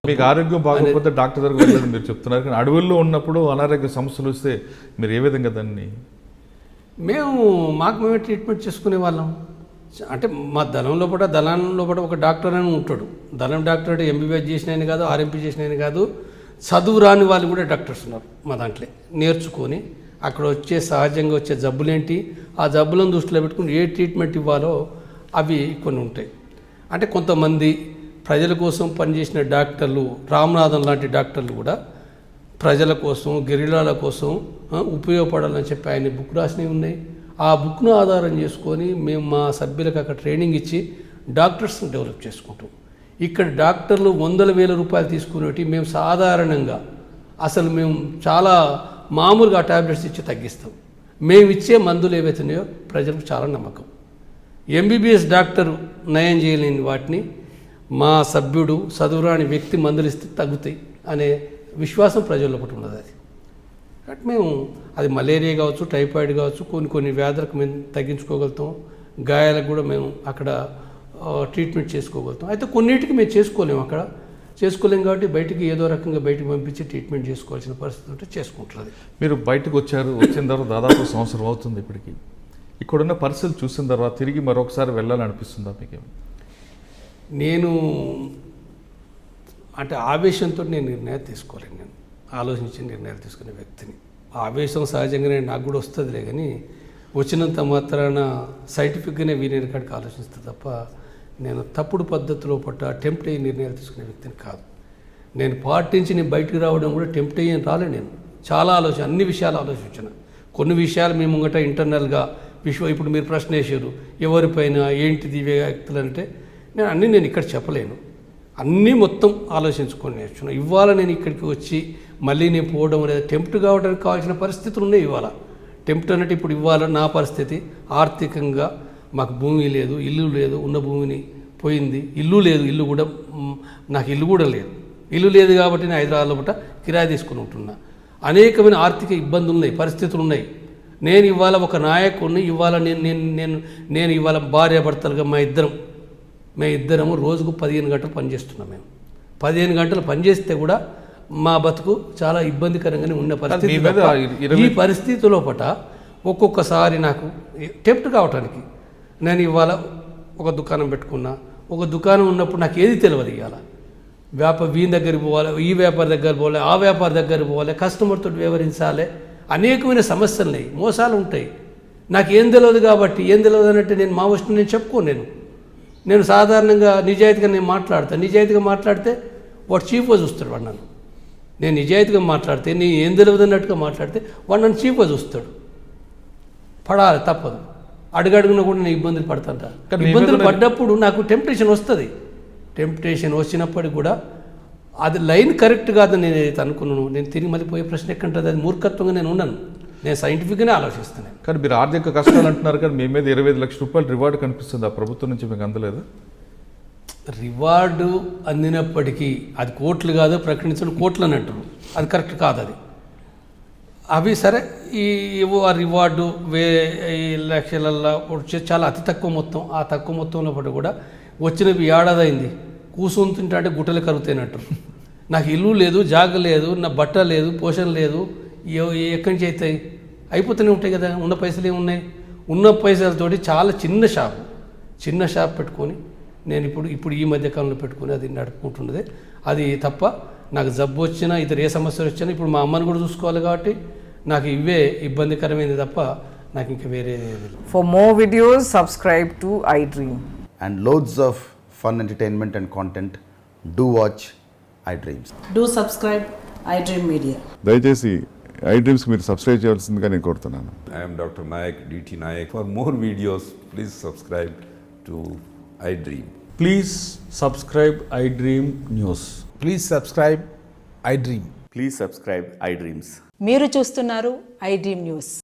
మీకు ఆరోగ్యం బాగోకపోతే డాక్టర్ దగ్గర వెళ్ళడం మీరు చెప్తున్నారు, కానీ అడవుల్లో ఉన్నప్పుడు అనారోగ్య సమస్యలు వస్తే మీరు ఏ విధంగా దాన్ని? మాకు మేమే ట్రీట్మెంట్ చేసుకునే వాళ్ళం. అంటే మా దళంలో ఒక డాక్టర్ అని ఉంటాడు. దళం డాక్టర్ అంటే ఎంబీబీఎస్ చేసిన ఆయన కాదు, ఆర్ఎంపీ చేసిన ఆయన కాదు, చదువు రాని వాళ్ళు కూడా డాక్టర్స్ ఉన్నారు మా దాంట్లో. నేర్చుకొని అక్కడ సహజంగా వచ్చే జబ్బులేంటి, ఆ జబ్బులను దృష్టిలో పెట్టుకుని ఏ ట్రీట్మెంట్ ఇవ్వాలో అవి కొన్ని ఉంటాయి. అంటే కొంతమంది ప్రజల కోసం పనిచేసిన డాక్టర్లు, రామనాథన్ లాంటి డాక్టర్లు కూడా ప్రజల కోసం, గిరిజనుల కోసం ఉపయోగపడాలని చెప్పి ఆయన బుక్ రాసినవి ఉన్నాయి. ఆ బుక్ను ఆధారం చేసుకొని మేము మా సభ్యులకు అక్కడ ట్రైనింగ్ ఇచ్చి డాక్టర్స్ని డెవలప్ చేసుకుంటాం. ఇక్కడ డాక్టర్లు 100,000 రూపాయలు తీసుకునేవి మేము సాధారణంగా మేము చాలా మామూలుగా టాబ్లెట్స్ ఇచ్చి తగ్గిస్తాం. మేము ఇచ్చే మందులు ఏవైతున్నాయో ప్రజలకు చాలా నమ్మకం. ఎంబీబీఎస్ డాక్టరు నయం చేయలేని వాటిని మా సభ్యుడు, చదువురాని వ్యక్తి మందులు ఇస్తే తగ్గుతాయి అనే విశ్వాసం ప్రజల్లో ఒకటి ఉన్నది. అది కాబట్టి మేము అది మలేరియా కావచ్చు, టైఫాయిడ్ కావచ్చు, కొన్ని వ్యాధులకు మేము తగ్గించుకోగలుగుతాం. గాయాలకు కూడా మేము అక్కడ ట్రీట్మెంట్ చేసుకోగలుగుతాం. అయితే కొన్నిటికి మేము చేసుకోలేము కాబట్టి బయటికి ఏదో రకంగా బయటకు పంపించి ట్రీట్మెంట్ చేసుకోవాల్సిన పరిస్థితి ఉంటే చేసుకుంటుంది. మీరు బయటకు వచ్చిన తర్వాత దాదాపు సంవత్సరం అవుతుంది. ఇప్పటికి ఇక్కడున్న పరిస్థితులు చూసిన తర్వాత తిరిగి మరొకసారి వెళ్ళాలనిపిస్తుందా మీకేమో? నేను అంటే ఆవేశంతో నేను నిర్ణయాలు తీసుకోలేను. నేను ఆలోచించి నిర్ణయాలు తీసుకునే వ్యక్తిని. ఆవేశం సహజంగానే నాకు కూడా వస్తుందిలే, కానీ వచ్చినంత మాత్రాన సైంటిఫిక్గానే వీలైన కాడికి ఆలోచిస్తుంది తప్ప నేను తప్పుడు పద్ధతిలో టెంప్ట్ అయ్యి నిర్ణయాలు తీసుకునే వ్యక్తిని కాదు. నేను పాటించి నేను బయటకు రావడం కూడా టెంప్ట్ అయ్యి రాలే. నేను చాలా అన్ని విషయాలు ఆలోచించిన. కొన్ని విషయాలు మేము ముంగట ఇంటర్నల్గా ఇప్పుడు మీరు ప్రశ్న వేసారు ఎవరిపైన ఏంటిది వ్యక్తులు అంటే నేను ఇక్కడ చెప్పలేను. అన్నీ మొత్తం ఆలోచించుకొని నేర్చుకున్నాను. ఇవాళ నేను ఇక్కడికి వచ్చి మళ్ళీ నేను పోవడం అనేది టెంప్ట్ కావడానికి కావాల్సిన పరిస్థితులు ఉన్నాయి. ఇవాళ టెంప్ట్ అన్నట్టు ఇప్పుడు ఇవాళ నా పరిస్థితి ఆర్థికంగా మాకు భూమి లేదు, ఇల్లు లేదు, ఉన్న భూమిని పోయింది, ఇల్లు లేదు, నాకు ఇల్లు కూడా లేదు. ఇల్లు లేదు కాబట్టి నేను హైదరాబాద్లో పూట కిరాయి తీసుకుని ఉంటున్నా. అనేకమైన ఆర్థిక ఇబ్బందులు ఉన్నాయి, పరిస్థితులు ఉన్నాయి. నేను ఇవాళ ఒక నాయకుడిని. ఇవాళ నేను ఇవాళ భార్యాభర్తలుగా మేము ఇద్దరము రోజుకు 15 గంటలు పనిచేస్తున్నాం. మేము 15 గంటలు పనిచేస్తే కూడా మా బతుకు చాలా ఇబ్బందికరంగానే ఉన్న పరిస్థితి. ఈ పరిస్థితిలో ఒక్కొక్కసారి నాకు టెంప్ట్ కావటానికి నేను ఇవాళ ఒక దుకాణం పెట్టుకున్నా. ఒక దుకాణం ఉన్నప్పుడు నాకు ఏది తెలియదు. ఇవాళ వీని దగ్గరికి పోవాలి, ఈ వ్యాపారి దగ్గర పోవాలి, ఆ వ్యాపారి దగ్గర పోవాలి, కస్టమర్తో వ్యవహరించాలి. అనేకమైన సమస్యలు ఉన్నాయి, మోసాలు ఉంటాయి. నాకు ఏం తెలియదు కాబట్టి ఏం తెలియదు అన్నట్టు నేను మా వస్తువు నేను చెప్పుకోను. నేను సాధారణంగా నిజాయితీగా నిజాయితీగా మాట్లాడితే వాడు చీఫ్గా చూస్తాడు. వాడు నన్ను, నేను నిజాయితీగా మాట్లాడితే, నేను ఏం తెలియదు అన్నట్టుగా మాట్లాడితే వాడు నన్ను చీఫ్గా చూస్తాడు. పడాలి, తప్పదు. అడుగడుగున కూడా నేను ఇబ్బందులు పడతాంట. ఇబ్బందులు పడ్డప్పుడు నాకు టెంప్టేషన్ వస్తుంది. టెంప్టేషన్ వచ్చినప్పటికి కూడా అది లైన్ కరెక్ట్ కాదని నేను ఏదైతే అనుకున్నాను, నేను తిరిగి మళ్ళీ పోయే ప్రశ్న ఎక్కడుంటుంది? అది మూర్ఖత్వంగా నేను ఉన్నాను. నేను సైంటిఫిక్గానే ఆలోచిస్తున్నాను. కానీ మీరు ఆర్థిక కష్టాలు అంటున్నారు, కానీ మీ మీద 25 లక్షల రూపాయలు రివార్డు కనిపిస్తుంది. ఆ ప్రభుత్వం నుంచి మీకు అందలేదు? రివార్డు అందినప్పటికీ అది కోట్లు కాదు, ప్రకటించడం కోట్లు అని అంటారు. అది కరెక్ట్ కాదు. అవి సరే, ఆ రివార్డు లక్షలల్లో చాలా అతి తక్కువ మొత్తం. ఆ తక్కువ మొత్తంలో కూడా వచ్చినవి ఏడాది అయింది. కూసుంటుంటే అంటే గుట్టలు కరుగుతాయినట్టు. నాకు ఇల్లు లేదు, జాగ లేదు, నా బట్ట లేదు, పోషణ లేదు. ఎక్కడి నుంచి అవుతాయి? అయిపోతూనే ఉంటాయి కదా. ఉన్న పైసలు ఏమున్నాయి? ఉన్న పైసలతోటి చాలా చిన్న షాప్ పెట్టుకొని నేను ఇప్పుడు ఈ మధ్యకాలంలో పెట్టుకొని అది నడుపుకుంటున్నది. అది తప్ప నాకు జబ్బు వచ్చినా, ఇతర ఏ సమస్యలు వచ్చినా ఇప్పుడు మా అమ్మని కూడా చూసుకోవాలి కాబట్టి నాకు ఇవే ఇబ్బందికరమైనది తప్ప నాకు ఇంకా వేరే. For more videos, subscribe to iDream. And loads of fun entertainment and content, do watch iDreams. Do subscribe iDream Media. దయచేసి iDreams మీరు సబ్స్క్రైబ్ చేయాల్సిందిగా నేను కోరుతున్నాను. I am Dr. Nayak, DT Nayak. For more videos, please subscribe to iDream. Please subscribe iDream News. Please subscribe iDream. Please subscribe iDreams. మీరు చూస్తున్నారు iDream News.